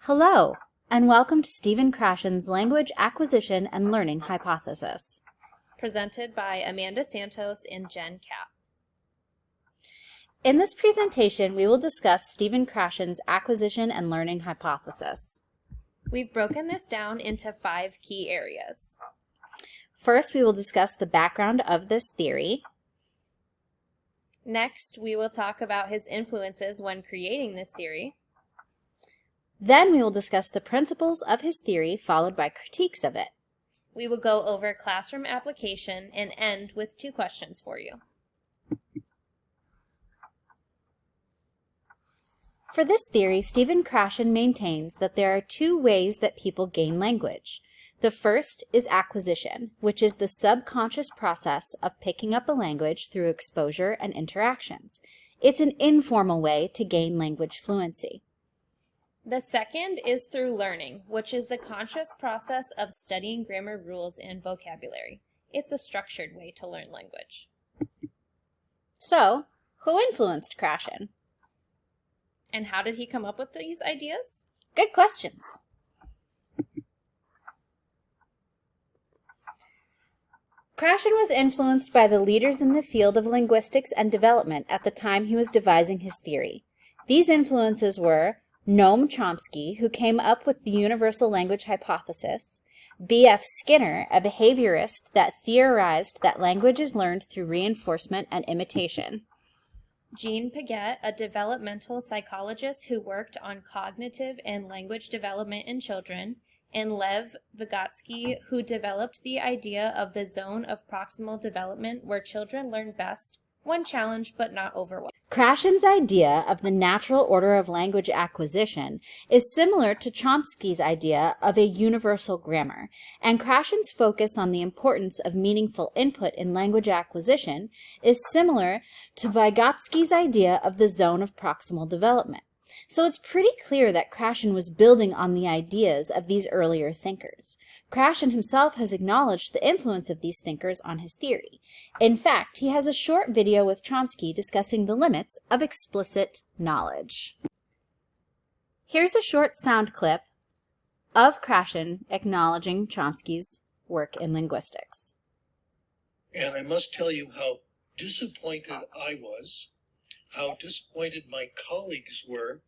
Hello, and welcome to Stephen Krashen's Language Acquisition and Learning Hypothesis. Presented by Amanda Santos and Jenn Kapp. In this presentation, we will discuss Stephen Krashen's acquisition and learning hypothesis. We've broken this down into 5 key areas. First, we will discuss the background of this theory. Next, we will talk about his influences when creating this theory. Then we will discuss the principles of his theory, followed by critiques of it. We will go over classroom application and end with 2 questions for you. For this theory, Stephen Krashen maintains that there are 2 ways that people gain language. The first is acquisition, which is the subconscious process of picking up a language through exposure and interactions. It's an informal way to gain language fluency. The second is through learning, which is the conscious process of studying grammar rules and vocabulary. It's a structured way to learn language. So, who influenced Krashen? And how did he come up with these ideas? Good questions. Krashen was influenced by the leaders in the field of linguistics and development at the time he was devising his theory. These influences were Noam Chomsky, who came up with the universal language hypothesis, B.F. Skinner, a behaviorist that theorized that language is learned through reinforcement and imitation, Jean Piaget, a developmental psychologist who worked on cognitive and language development in children, and Lev Vygotsky, who developed the idea of the zone of proximal development where children learn best when challenged but not overwhelmed. Krashen's idea of the natural order of language acquisition is similar to Chomsky's idea of a universal grammar, and Krashen's focus on the importance of meaningful input in language acquisition is similar to Vygotsky's idea of the zone of proximal development. So it's pretty clear that Krashen was building on the ideas of these earlier thinkers. Krashen himself has acknowledged the influence of these thinkers on his theory. In fact, he has a short video with Chomsky discussing the limits of explicit knowledge. Here's a short sound clip of Krashen acknowledging Chomsky's work in linguistics. And I must tell you how disappointed I was, how disappointed my colleagues were,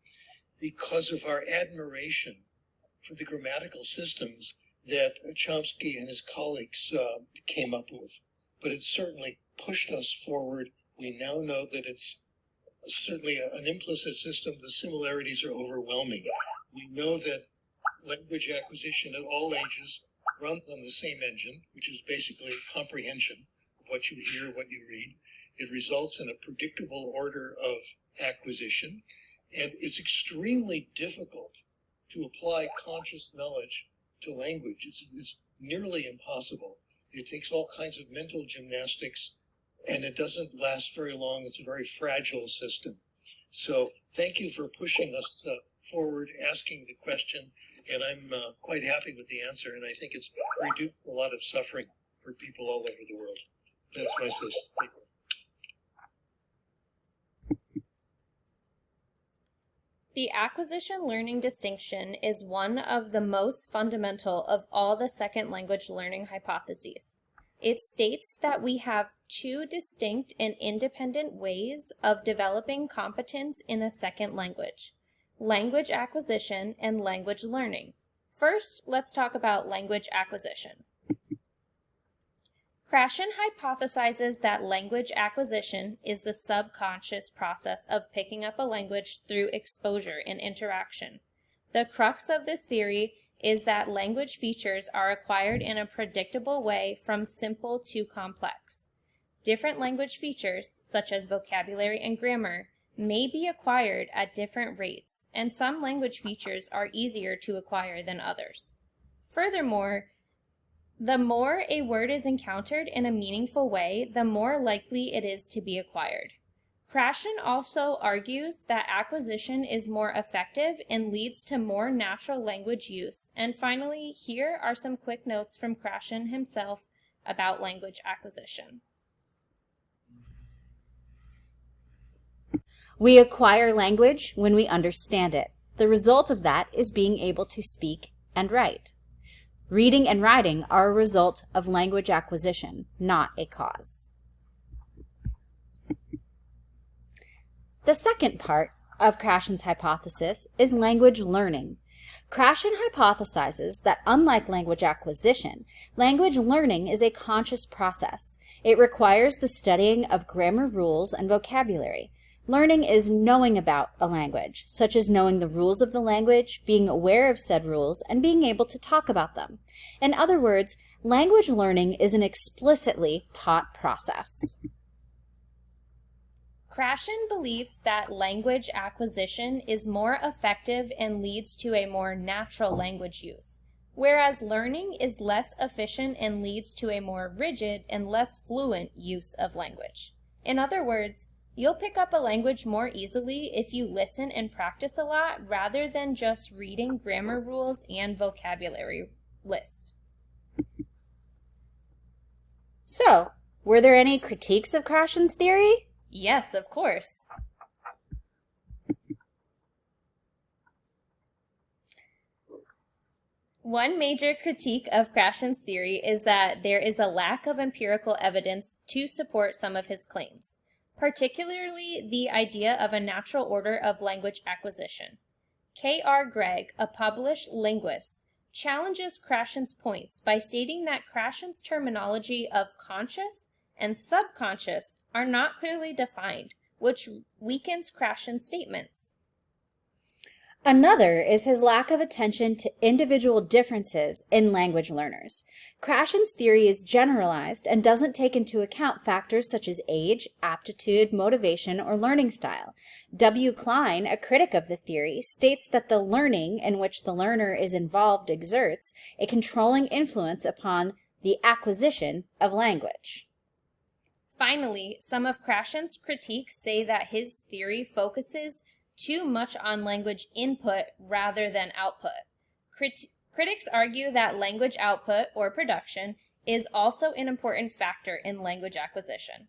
because of our admiration for the grammatical systems that Chomsky and his colleagues came up with. But it certainly pushed us forward. We now know that it's certainly an implicit system. The similarities are overwhelming. We know that language acquisition at all ages runs on the same engine, which is basically comprehension of what you hear, what you read. It results in a predictable order of acquisition, and it's extremely difficult to apply conscious knowledge to language. It's nearly impossible. It takes all kinds of mental gymnastics, and it doesn't last very long. It's a very fragile system. So thank you for pushing us forward, asking the question, and I'm quite happy with the answer, and I think it's reduced a lot of suffering for people all over the world. That's my statement. The acquisition-learning distinction is one of the most fundamental of all the second language learning hypotheses. It states that we have 2 distinct and independent ways of developing competence in a second language: language acquisition and language learning. First, let's talk about language acquisition. Krashen hypothesizes that language acquisition is the subconscious process of picking up a language through exposure and interaction. The crux of this theory is that language features are acquired in a predictable way from simple to complex. Different language features, such as vocabulary and grammar, may be acquired at different rates, and some language features are easier to acquire than others. Furthermore, the more a word is encountered in a meaningful way, the more likely it is to be acquired. Krashen also argues that acquisition is more effective and leads to more natural language use. And finally, here are some quick notes from Krashen himself about language acquisition. We acquire language when we understand it. The result of that is being able to speak and write. Reading and writing are a result of language acquisition, not a cause. The second part of Krashen's hypothesis is language learning. Krashen hypothesizes that unlike language acquisition, language learning is a conscious process. It requires the studying of grammar rules and vocabulary. Learning is knowing about a language, such as knowing the rules of the language, being aware of said rules, and being able to talk about them. In other words, language learning is an explicitly taught process. Krashen believes that language acquisition is more effective and leads to a more natural language use, whereas learning is less efficient and leads to a more rigid and less fluent use of language. In other words, you'll pick up a language more easily if you listen and practice a lot rather than just reading grammar rules and vocabulary list. So, were there any critiques of Krashen's theory? Yes, of course. One major critique of Krashen's theory is that there is a lack of empirical evidence to support some of his claims, particularly the idea of a natural order of language acquisition. K.R. Gregg, a published linguist, challenges Krashen's points by stating that Krashen's terminology of conscious and subconscious are not clearly defined, which weakens Krashen's statements. Another is his lack of attention to individual differences in language learners. Krashen's theory is generalized and doesn't take into account factors such as age, aptitude, motivation, or learning style. W. Klein, a critic of the theory, states that the learning in which the learner is involved exerts a controlling influence upon the acquisition of language. Finally, some of Krashen's critiques say that his theory focuses too much on language input rather than output. Critics argue that language output, or production, is also an important factor in language acquisition.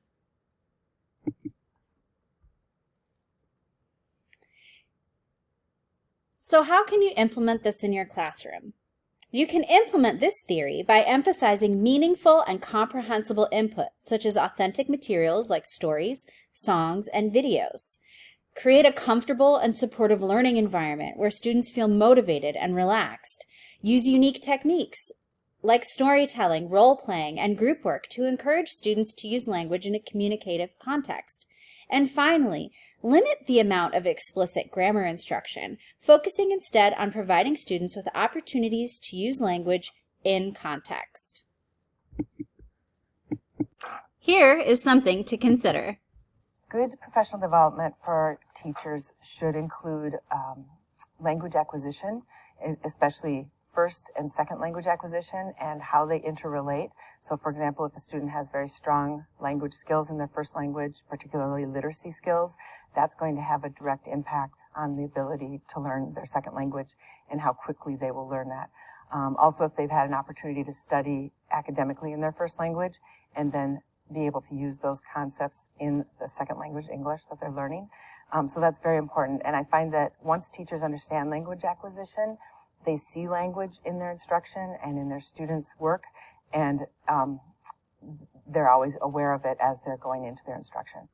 So how can you implement this in your classroom? You can implement this theory by emphasizing meaningful and comprehensible input, such as authentic materials like stories, songs, and videos. Create a comfortable and supportive learning environment where students feel motivated and relaxed. Use unique techniques like storytelling, role-playing, and group work to encourage students to use language in a communicative context. And finally, limit the amount of explicit grammar instruction, focusing instead on providing students with opportunities to use language in context. Here is something to consider. Good professional development for teachers should include language acquisition, especially first and second language acquisition and how they interrelate. So for example, if a student has very strong language skills in their first language, particularly literacy skills, that's going to have a direct impact on the ability to learn their second language and how quickly they will learn that. Also, if they've had an opportunity to study academically in their first language and then be able to use those concepts in the second language, English, that they're learning. So that's very important. And I find that once teachers understand language acquisition, they see language in their instruction and in their students' work, and they're always aware of it as they're going into their instruction.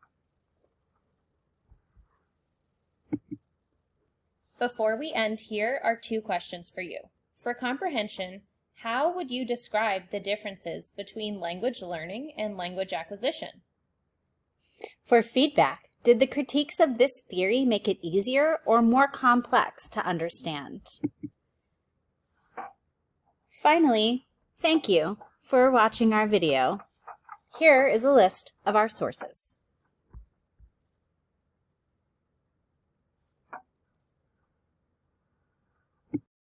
Before we end, here are 2 questions for you. For comprehension, how would you describe the differences between language learning and language acquisition? For feedback, did the critiques of this theory make it easier or more complex to understand? Finally, thank you for watching our video. Here is a list of our sources.